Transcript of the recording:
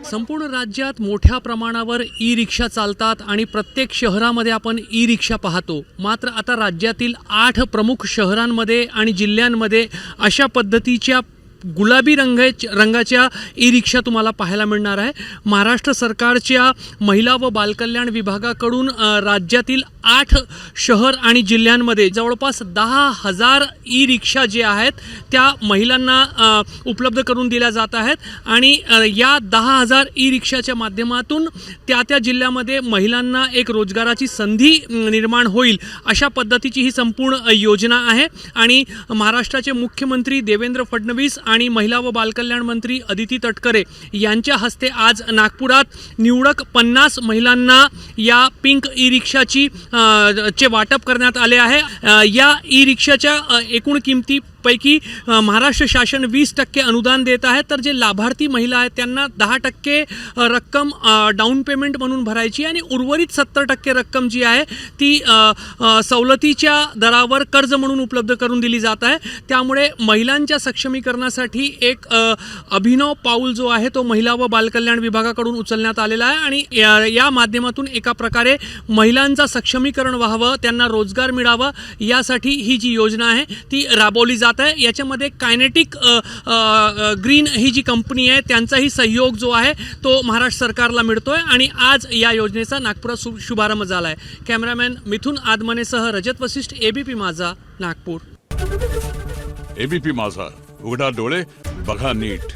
संपूर्ण राज्यात मोठ्या प्रमाणावर ई रिक्षा चालतात आणि प्रत्येक शहरामध्ये आपण ई रिक्षा पाहतो। मात्र आता राज्यातील 8 प्रमुख शहरांमध्ये आणि जिल्ह्यांमध्ये अशा पद्धतीच्या गुलाबी रंगाच्या ई रिक्षा तुम्हाला पाहायला मिळणार आहे। महाराष्ट्र सरकारच्या महिला व बालकल्याण विभागाकडून राज्यातील 8 शहर आणि जिल्ह्यांमध्ये जवळपास 10,000 ई रिक्षा जे आहेत त्या महिलांना उपलब्ध करून दिल्या जात आहेत आणि या 10,000 ई रिक्षाच्या माध्यमातून त्या जिल्ह्यामध्ये महिलांना एक रोजगाराची संधी निर्माण होईल अशा पद्धतीची ही संपूर्ण योजना आहे। आणि महाराष्ट्राचे मुख्यमंत्री देवेंद्र फडणवीस आणि महिला व बालकल्याण मंत्री अदिती तटकरे यांच्या हस्ते आज नागपुरात निवडक 50 महिलांना या पिंक ई रिक्षाची चे वाटप करण्यात आले आहे। या ई रिक्षाच्या एकूण किमतीपैकी महाराष्ट्र शासन 20% अनुदान देत आहे, तर जे लाभार्थी महिला आहेत त्यांना 10% रक्कम डाऊन पेमेंट म्हणून भरायची आणि उर्वरित 70% रक्कम जी आहे ती सवलतीच्या दरावर कर्ज म्हणून उपलब्ध करून दिली जात आहे। त्यामुळे महिलांच्या सक्षमीकरणासाठी एक अभिनव पाऊल जो आहे तो महिला व बालकल्याण विभागाकडून उचलण्यात आलेला आहे आणि या माध्यमातून एका प्रकारे महिलांचा सक्षमीकरण व्हावं, त्यांना रोजगार मिळावा यासाठी ही जी योजना आहे ती राबवली जात आहे। याच्यामध्ये कायनेटिक ग्रीन ही जी कंपनी आहे त्यांचाही सहयोग जो आहे तो महाराष्ट्र सरकारला मिळतोय आणि आज या योजनेचा नागपुरात शुभारंभ झाला आहे। कॅमेरामॅन मिथुन आदमनेसह रजत वशिष्ठ, एबीपी माझा, नागपूर। एबीपी माझा, उघडा डोळे बघा नीट।